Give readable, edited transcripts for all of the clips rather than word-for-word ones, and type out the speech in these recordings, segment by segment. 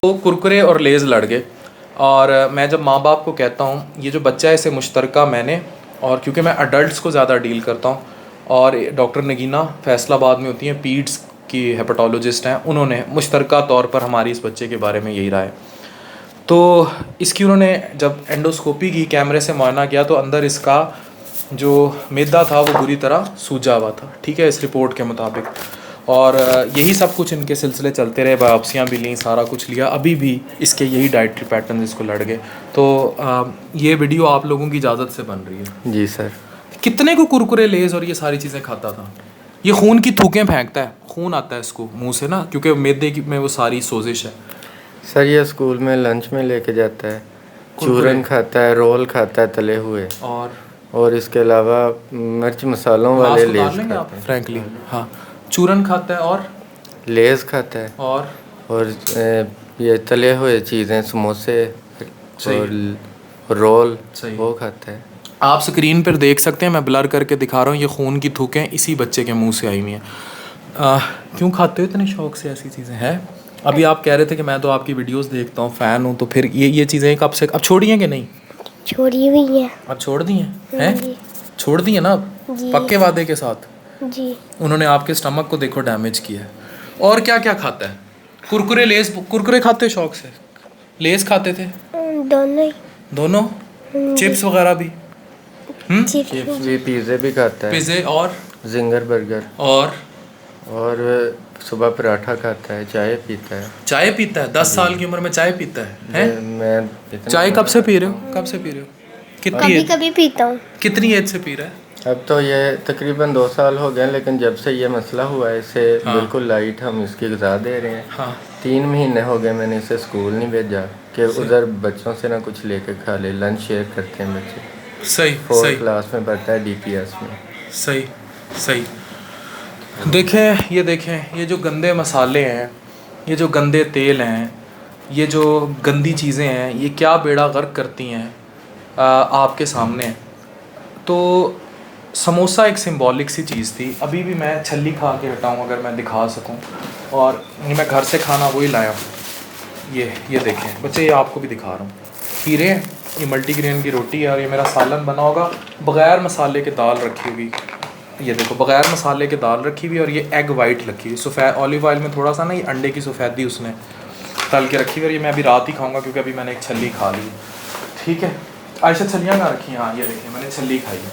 तो कुरकुरे और लेज़ लड़ गए। और मैं जब माँ बाप को कहता हूँ ये जो बच्चा है इसे मुश्तरका मैंने, और क्योंकि मैं अडल्ट्स को ज़्यादा डील करता हूँ और डॉक्टर नगीना फैसलाबाद में होती हैं, पीड्स की हेपेटोलॉजिस्ट हैं, उन्होंने मुश्तरका तौर पर हमारी इस बच्चे के बारे में यही राय। तो इसकी उन्होंने जब एंडोस्कोपी की, कैमरे से मुआयना किया, तो अंदर इसका जो मैदा था वो बुरी तरह सूजा हुआ था, ठीक है, इस रिपोर्ट के मुताबिक। और यही सब कुछ इनके सिलसिले चलते रहे, बायोप्सियाँ भी लीं, सारा कुछ लिया, अभी भी इसके यही डाइटरी पैटर्न इसको लड़ गए। तो ये वीडियो आप लोगों की इजाज़त से बन रही है। जी सर। कितने को कुरकुरे, लेज़ और ये सारी चीज़ें खाता था? ये खून की थूकें फेंकता है, खून आता है इसको मुंह से ना, क्योंकि मैदे की में वो सारी सोजिश है। सर ये स्कूल में लंच में लेके जाता है, चूरन खाता है, रोल खाता है तले हुए, और इसके अलावा मिर्च मसालों वाले लेज़ खाता है। फ्रैंकली हाँ, चूरन खाता है और लेज़ खाता है, और ये तले हुए चीज़ें, समोसे और रोल वो खाता है। आप स्क्रीन पर देख सकते हैं, मैं ब्लर करके दिखा रहा हूँ, ये खून की थूकें इसी बच्चे के मुंह से आई हुई हैं। क्यों खाते हो इतने शौक से ऐसी चीज़ें हैं? अभी आप कह रहे थे कि मैं तो आपकी वीडियोस देखता हूँ, फ़ैन हूँ, तो फिर ये चीज़ें कब से, अब छोड़ी हैं कि नहीं? छोड़ी हुई है। अब छोड़ दी हैं? छोड़ दी है ना अब, पक्के वादे के साथ? जी। उन्होंने आपके स्टमक को देखो डैमेज किया है। और क्या क्या खाता है? कुरकुरे, लेज़, कुरकुरे खाते शौक से? लेज़ खाते थे? दोनों? चिप्स वगैरह भी? चिप्स भी, पिज़्ज़े भी खाता है, पिज़्ज़े और जिंगर बर्गर, और सुबह पराठा खाता है, चाय पीता है। चाय पीता है? 10 साल की उम्र में चाय पीता है? मैं चाय कब से पी रहे हो? कब से पी रहे हो? कभी कभी पीता हूँ। कितनी एज से पी रहा है? अब तो ये तकरीबन 2 साल हो गए, लेकिन जब से ये मसला हुआ है इसे बिल्कुल लाइट हम इसकी ग़िज़ा दे रहे हैं। हाँ। 3 महीने हो गए मैंने इसे स्कूल नहीं भेजा कि उधर बच्चों से ना कुछ लेके खा ले। लंच शेयर करते हैं बच्चे। सही। 4th क्लास में पढ़ता है, DPS में। सही। देखें, ये जो गंदे मसाले हैं, ये जो गंदे तेल हैं, ये जो गंदी चीज़ें हैं, ये क्या बेड़ा गर्क करती हैं आपके सामने। तो समोसा एक सिंबॉलिक सी चीज़ थी। अभी भी मैं छल्ली खा के हटाऊँ अगर मैं दिखा सकूँ, और मैं घर से खाना वही लाया हूँ। ये देखें बच्चे, ये आपको भी दिखा रहा हूँ, खीरे हैं, ये मल्टीग्रेन की रोटी है, और ये मेरा सालन बना होगा बग़ैर मसाले के, दाल रखी हुई, ये देखो बग़ैर मसाले के दाल रखी हुई, और ये एग वाइट रखी हुई, सफ़ेद ऑलिव ऑयल में थोड़ा सा ना, ये अंडे की सफ़ेदी उसने तल के रखी हुई, और ये मैं अभी रात ही खाऊंगा क्योंकि अभी मैंने एक छल्ली खा ली। ठीक है, आयशा छल्लियाँ कहाँ रखी हैं? हाँ ये देखिए, मैंने छल्ली खाई है,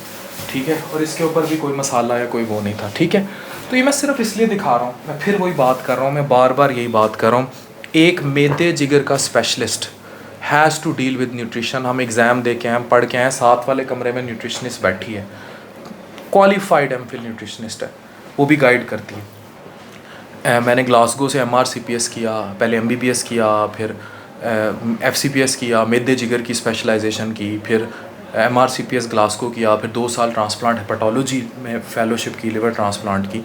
ठीक है, और इसके ऊपर भी कोई मसाला या कोई वो नहीं था। ठीक है, तो ये मैं सिर्फ इसलिए दिखा रहा हूँ, मैं फिर वही बात कर रहा हूँ, मैं बार बार यही बात कर रहा हूँ, एक मैदे जिगर का specialist has to deal with nutrition. हम एग्ज़ाम दे के आए, हम पढ़ के आए, साथ वाले कमरे में न्यूट्रिशनिस्ट बैठी है, क्वालिफाइड MPhil न्यूट्रिशनिस्ट है, वो भी गाइड करती है। मैंने ग्लासगो से MRCPS किया, पहले MBBS किया, फिर FCPS किया, मैदे जिगर की स्पेशलाइजेशन की, फिर MRCPS ग्लासगो किया, फिर 2 साल ट्रांसप्लांट हेपेटोलॉजी में फ़ेलोशिप की, लिवर ट्रांसप्लांट की।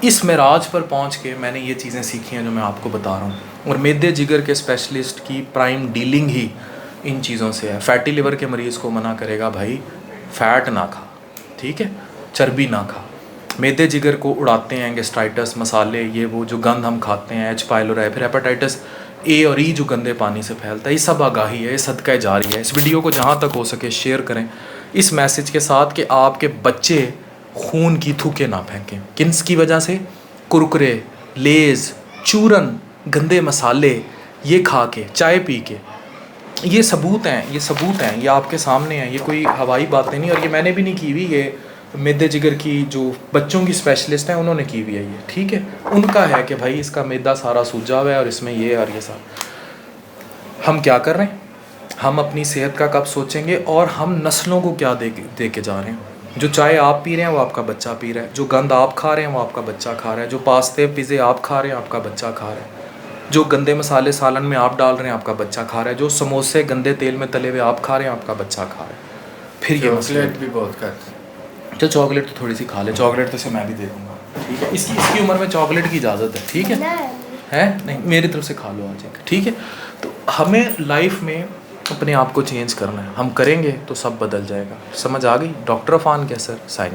इस मेराज पर पहुंच के मैंने ये चीज़ें सीखी हैं जो मैं आपको बता रहा हूँ, और मैदे जिगर के स्पेशलिस्ट की प्राइम डीलिंग ही इन चीज़ों से है। फैटी लिवर के मरीज़ को मना करेगा भाई फ़ैट ना खा, ठीक है, चर्बी ना खा। मैदे जिगर को उड़ाते हैं गैस्ट्राइटिस, मसाले, ये वो जो गंद हम खाते हैं, H. पाइलोराई, फिर हेपेटाइटिस A और E जो गंदे पानी से फैलता है, ये सब आगाही है, ये सदका जारी है। इस वीडियो को जहाँ तक हो सके शेयर करें इस मैसेज के साथ कि आपके बच्चे खून की थूकें ना फेंकें। किस की वजह से? कुरकुरे, लेज़, चूरन, गंदे मसाले ये खा के, चाय पी के। ये सबूत हैं, ये आपके सामने हैं, ये कोई हवाई बातें नहीं, और ये मैंने भी नहीं की हुई, ये मैदे जिगर की जो बच्चों की स्पेशलिस्ट हैं उन्होंने की हुई है ये। ठीक है, उनका है कि भाई इसका मैदा सारा सूजा हुआ है और इसमें ये और ये सब। हम क्या कर रहे हैं? हम अपनी सेहत का कब सोचेंगे, और हम नस्लों को क्या दे के जा रहे हैं? जो चाय आप पी रहे हैं वो आपका बच्चा पी रहा है, जो गंद आप खा रहे हैं वो आपका बच्चा खा रहा है, जो पास्ते पिज़्ज़े आप खा रहे हैं आपका बच्चा खा रहा है, जो गंदे मसाले सालन में आप डाल रहे हैं आपका बच्चा खा रहा है, जो समोसे गंदे तेल में तले हुए आप खा रहे हैं आपका बच्चा खा रहा है। फिर ये चॉकलेट भी बहुत खाते हैं। तो चॉकलेट तो थोड़ी सी खा ले, चॉकलेट तो से मैं भी दे दूँगा, ठीक है, इसकी उम्र में चॉकलेट की इजाज़त है, ठीक है नहीं, मेरी तरफ से खा लो आज एक, ठीक है। तो हमें लाइफ में अपने आप को चेंज करना है, हम करेंगे तो सब बदल जाएगा। समझ आ गई? डॉक्टर अफान क्या सर, साइनिंग।